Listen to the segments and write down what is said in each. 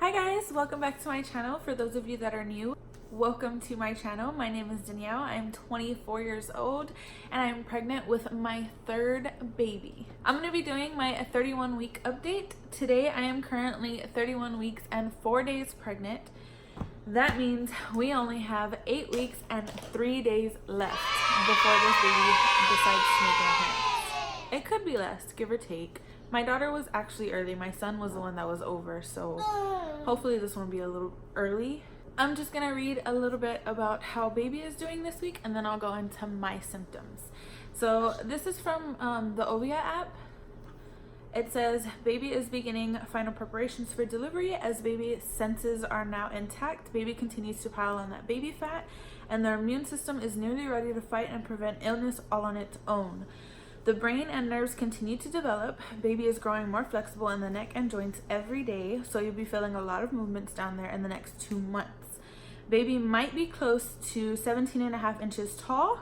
Hi guys, welcome back to my channel. For those of you that are new, welcome to my channel. My name is Danielle. I'm 24 years old and I'm pregnant with my third baby. I'm going to be doing my 31 week update. Today I am currently 31 weeks and 4 days pregnant. That means we only have 8 weeks and 3 days left before this baby decides to make an appearance. It could be less, give or take. My daughter was actually early. My son was the one that was over, so hopefully this one will be a little early. I'm just gonna read a little bit about how baby is doing this week, and then I'll go into my symptoms. So this is from the Ovia app. It says, baby is beginning final preparations for delivery as baby's senses are now intact. Baby continues to pile on that baby fat, and their immune system is nearly ready to fight and prevent illness all on its own. The brain and nerves continue to develop. Baby is growing more flexible in the neck and joints every day, so you'll be feeling a lot of movements down there in the next 2 months. Baby might be close to 17.5 inches tall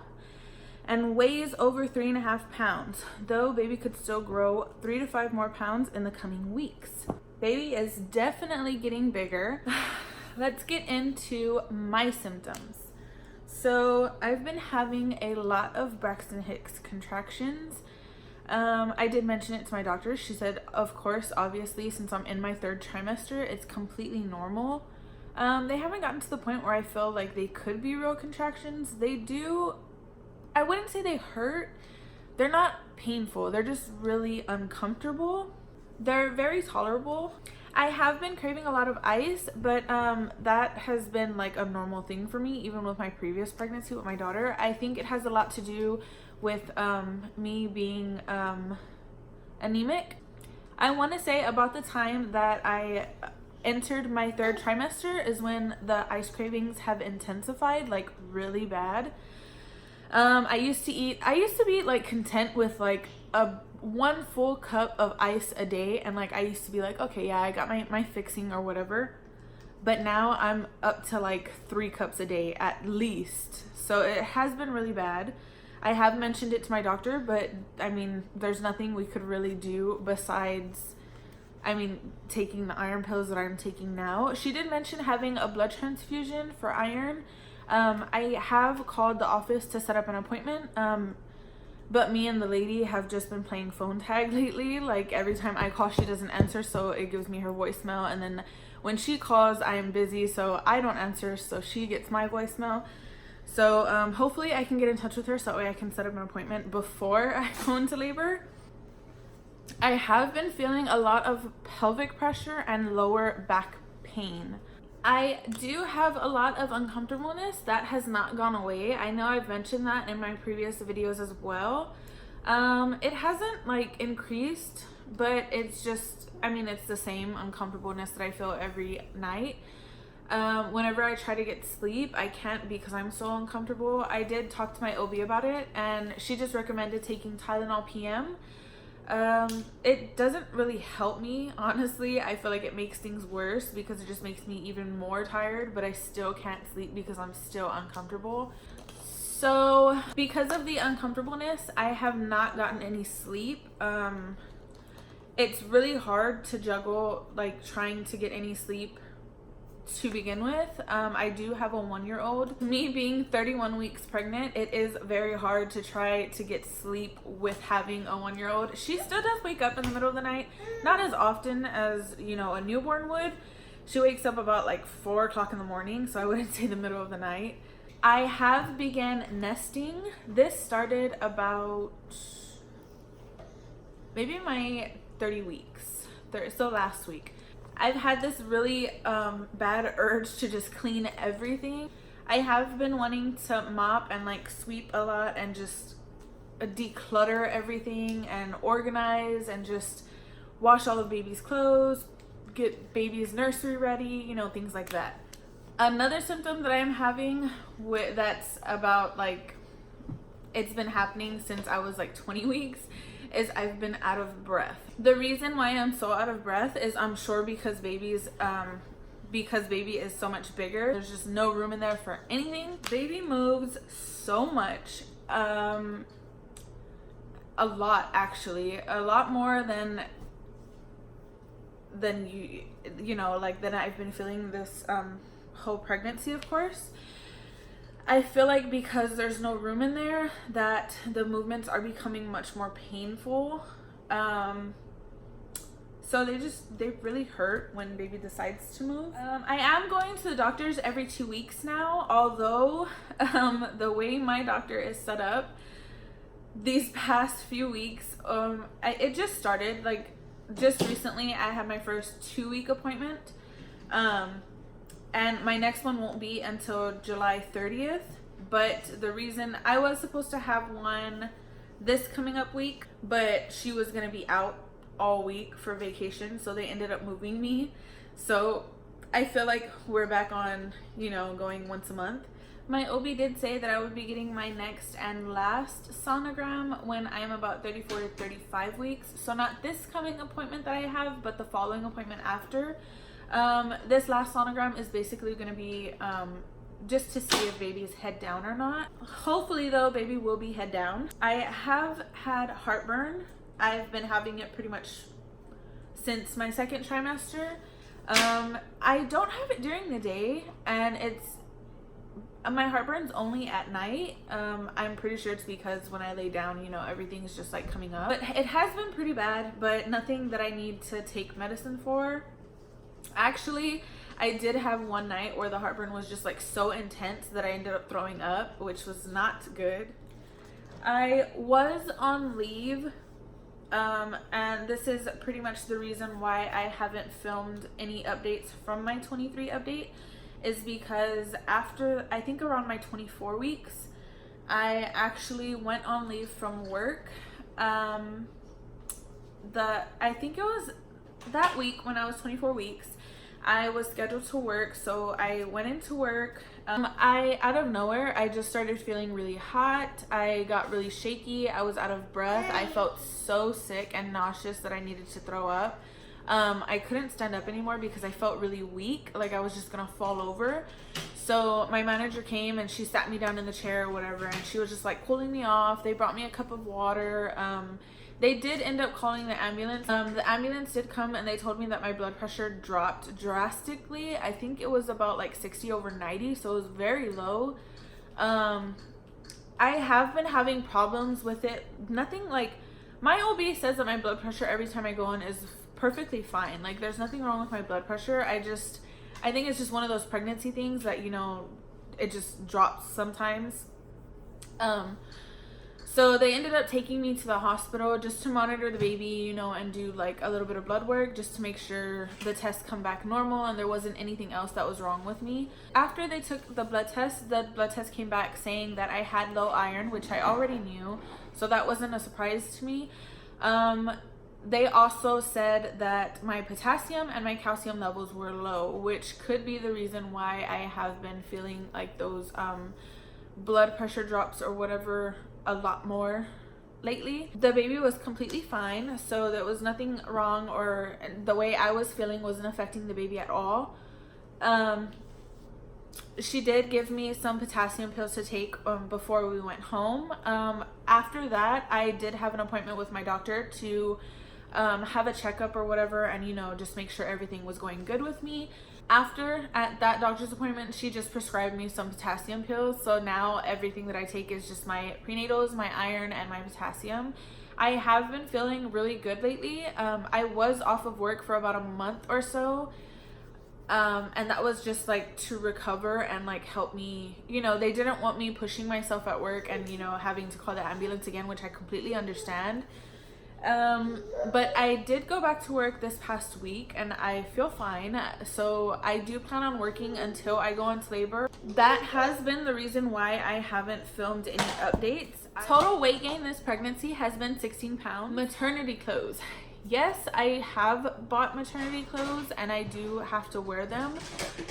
and weighs over 3.5 pounds, though baby could still grow 3 to 5 more pounds in the coming weeks. Baby is definitely getting bigger. Let's get into my symptoms. So I've been having a lot of Braxton Hicks contractions. I did mention it to my doctor. She said, of course, obviously, since I'm in my 3rd trimester, it's completely normal. They haven't gotten to the point where I feel like they could be real contractions. They do, I wouldn't say they hurt. They're not painful. They're just really uncomfortable. They're very tolerable. I have been craving a lot of ice, but that has been like a normal thing for me, even with my previous pregnancy with my daughter. I think it has a lot to do with me being anemic. I want to say about the time that I entered my 3rd trimester is when the ice cravings have intensified, like really bad. I used to be like content with like a 1 full cup of ice a day, and like I used to be like, okay, yeah, I got my fixing or whatever. But now I'm up to like 3 cups a day at least. So it has been really bad. I have mentioned it to my doctor, but I mean, there's nothing we could really do besides, I mean, taking the iron pills that I'm taking now. She did mention having a blood transfusion for iron. I have called the office to set up an appointment. But me and the lady have just been playing phone tag lately. Like every time I call, she doesn't answer, so it gives me her voicemail. And then when she calls, I am busy, so I don't answer, so she gets my voicemail. So hopefully I can get in touch with her so that way I can set up an appointment before I go into labor. I have been feeling a lot of pelvic pressure and lower back pain. I do have a lot of uncomfortableness that has not gone away. I know I've mentioned that in my previous videos as well. It hasn't like increased, but it's just, I mean, it's the same uncomfortableness that I feel every night. Whenever I try to get sleep, I can't because I'm so uncomfortable. I did talk to my OB about it, and she just recommended taking Tylenol PM. It doesn't really help me, honestly. I feel like it makes things worse because it just makes me even more tired, but I still can't sleep because I'm still uncomfortable. So because of the uncomfortableness, I have not gotten any sleep. It's really hard to juggle like trying to get any sleep to begin with. I do have a 1-year-old. Me being 31 weeks pregnant, it is very hard to try to get sleep with having a 1-year-old. She still does wake up in the middle of the night, not as often as, you know, a newborn would. She wakes up about like 4 o'clock in the morning, so I wouldn't say the middle of the night. I have began nesting. This started about maybe my 30 weeks, so last week. I've had this really bad urge to just clean everything. I have been wanting to mop and like sweep a lot and just declutter everything and organize and just wash all of baby's clothes, get baby's nursery ready, you know, things like that. Another symptom that I am having that's about like, it's been happening since I was like 20 weeks is I've been out of breath. The reason why I'm so out of breath is I'm sure because baby is so much bigger. There's just no room in there for anything. Baby moves so much, a lot actually, a lot more than than than I've been feeling this whole pregnancy, of course. I feel like because there's no room in there, that the movements are becoming much more painful. So they really hurt when baby decides to move. I am going to the doctors every 2 weeks now, although the way my doctor is set up these past few weeks, it just started, like, just recently I had my first 2-week appointment, and my next one won't be until July 30th. But the reason I was supposed to have one this coming up week, but she was gonna be out all week for vacation, so they ended up moving me. So I feel like we're back on, going once a month. My OB did say that I would be getting my next and last sonogram when I am about 34 to 35 weeks. So not this coming appointment that I have, but the following appointment after. This last sonogram is basically going to be just to see if baby's head down or not. Hopefully though, baby will be head down. I have had heartburn. I've been having it pretty much since my second trimester. I don't have it during the day, and my heartburn's only at night. I'm pretty sure it's because when I lay down, everything's just like coming up. But it has been pretty bad, but nothing that I need to take medicine for. Actually, I did have one night where the heartburn was just like so intense that I ended up throwing up, which was not good. I was on leave, and this is pretty much the reason why I haven't filmed any updates from my 23 update, is because after, I think around my 24 weeks, I actually went on leave from work. I think it was that week when I was 24 weeks, I was scheduled to work, so I went into work. Out of nowhere, I just started feeling really hot. I got really shaky. I was out of breath. I felt so sick and nauseous that I needed to throw up. I couldn't stand up anymore because I felt really weak, like I was just gonna fall over. So my manager came and she sat me down in the chair or whatever, and she was just like cooling me off. They brought me a cup of water. They did end up calling the ambulance. The ambulance did come, and they told me that my blood pressure dropped drastically. I think it was about like 60/90, so it was very low. I have been having problems with it. Nothing like, my OB says that my blood pressure every time I go in is perfectly fine. Like, there's nothing wrong with my blood pressure. I think it's just one of those pregnancy things that, it just drops sometimes. So they ended up taking me to the hospital just to monitor the baby, and do like a little bit of blood work just to make sure the tests come back normal and there wasn't anything else that was wrong with me. After they took the blood test came back saying that I had low iron, which I already knew, so that wasn't a surprise to me. They also said that my potassium and my calcium levels were low, which could be the reason why I have been feeling like those blood pressure drops or whatever a lot more lately. The baby was completely fine, so there was nothing wrong, or the way I was feeling wasn't affecting the baby at all. She did give me some potassium pills to take before we went home. After that, I did have an appointment with my doctor to have a checkup or whatever, and just make sure everything was going good with me. After, at that doctor's appointment, she just prescribed me some potassium pills. So now everything that I take is just my prenatals, my iron, and my potassium. I have been feeling really good lately. I was off of work for about a month or so. And that was just like to recover and like help me, they didn't want me pushing myself at work and, having to call the ambulance again, which I completely understand. But I did go back to work this past week and I feel fine. So I do plan on working until I go into labor. That has been the reason why I haven't filmed any updates. Total weight gain this pregnancy has been 16 pounds. Maternity clothes. Yes, I have bought maternity clothes and I do have to wear them.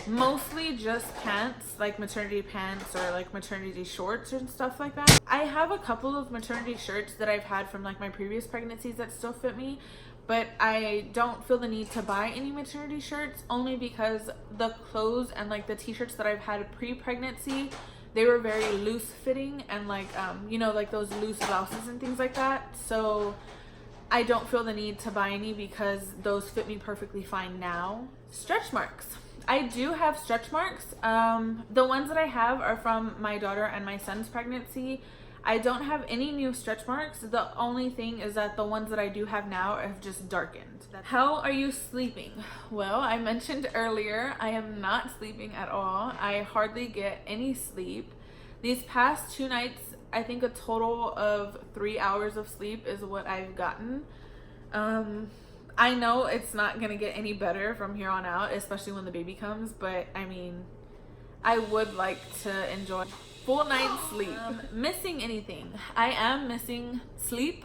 Mostly just pants, like maternity pants or like maternity shorts and stuff like that. I have a couple of maternity shirts that I've had from like my previous pregnancies that still fit me, but I don't feel the need to buy any maternity shirts, only because the clothes and like the t-shirts that I've had pre-pregnancy, they were very loose fitting and like, like those loose blouses and things like that. So I don't feel the need to buy any because those fit me perfectly fine now. Stretch marks. I do have stretch marks. The ones that I have are from my daughter and my son's pregnancy. I don't have any new stretch marks. The only thing is that the ones that I do have now have just darkened. How are you sleeping? Well, I mentioned earlier, I am not sleeping at all. I hardly get any sleep. These past 2 nights, I think a total of 3 hours of sleep is what I've gotten. I know it's not gonna get any better from here on out, especially when the baby comes, but I mean, I would like to enjoy full night's sleep. Missing anything? I am missing sleep.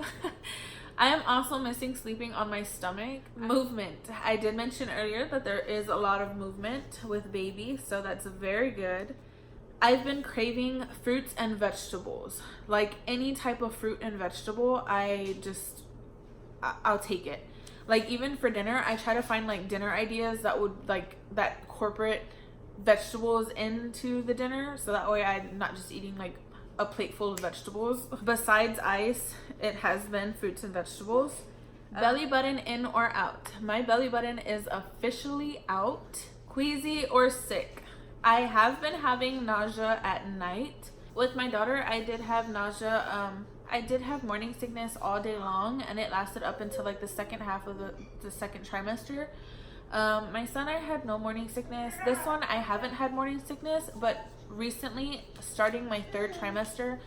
I am also missing sleeping on my stomach. Movement. I did mention earlier that there is a lot of movement with baby, so that's very good. I've been craving fruits and vegetables. Like any type of fruit and vegetable, I'll take it. Like even for dinner, I try to find like dinner ideas that would like that incorporate vegetables into the dinner, so that way I'm not just eating like a plate full of vegetables. Besides ice, it has been fruits and vegetables. Belly button in or out? My belly button is officially out. Queasy or sick? I have been having nausea at night. With my daughter, I did have nausea. I did have morning sickness all day long, and it lasted up until like the second half of the second trimester. My son, I had no morning sickness. This one, I haven't had morning sickness, but recently, starting my 3rd trimester,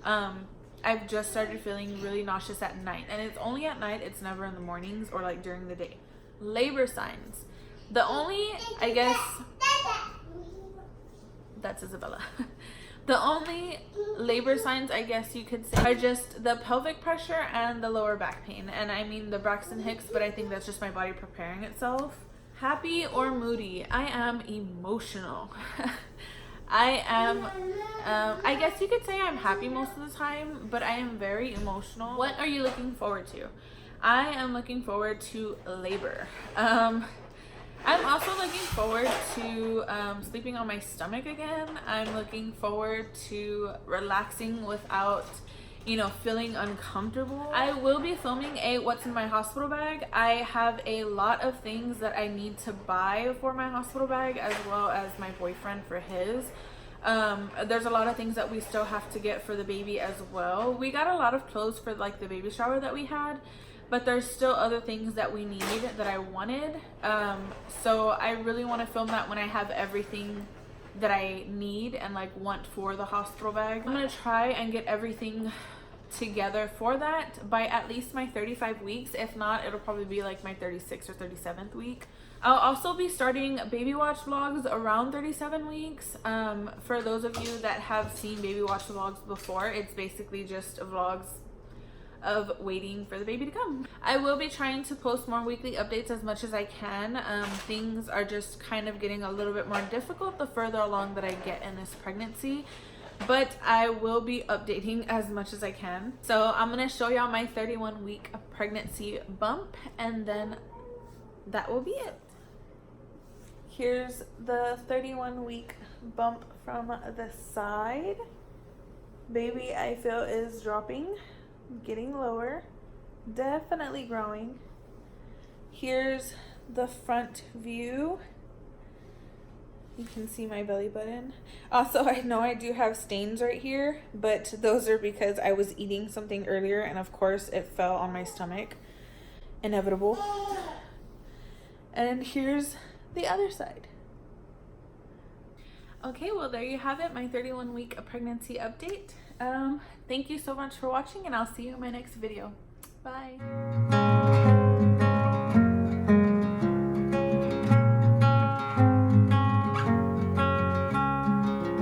I've just started feeling really nauseous at night. And it's only at night, it's never in the mornings or like during the day. Labor signs. The only, I guess, that's Isabella. The only labor signs, I guess you could say, are just the pelvic pressure and the lower back pain. And I mean the Braxton Hicks, but I think that's just my body preparing itself. Happy or moody? I am emotional. I guess you could say I'm happy most of the time, but I am very emotional. What are you looking forward to? I am looking forward to labor. I'm also looking forward to sleeping on my stomach again. I'm looking forward to relaxing without, you know, feeling uncomfortable. I will be filming a what's in my hospital bag. I have a lot of things that I need to buy for my hospital bag, as well as my boyfriend for his. There's a lot of things that we still have to get for the baby as well. We got a lot of clothes for like the baby shower that we had, but there's still other things that we need that I wanted. So I really want to film that when I have everything that I need and like want for the hospital bag. I'm gonna try and get everything together for that by at least my 35 weeks. If not, it'll probably be like my 36th or 37th week. I'll also be starting baby watch vlogs around 37 weeks. For those of you that have seen baby watch vlogs before, it's basically just vlogs of waiting for the baby to come. I will be trying to post more weekly updates as much as I can. Things are just kind of getting a little bit more difficult the further along that I get in this pregnancy, but I will be updating as much as I can. So I'm gonna show y'all my 31-week pregnancy bump, and then that will be it. Here's the 31-week bump from the side. Baby, I feel, is dropping, getting lower, definitely growing. Here's the front view. You can see my belly button. Also, I know I do have stains right here, but those are because I was eating something earlier and of course it fell on my stomach. Inevitable. And here's the other side. Okay, well there you have it, my 31-week pregnancy update. Thank you so much for watching, and I'll see you in my next video. Bye.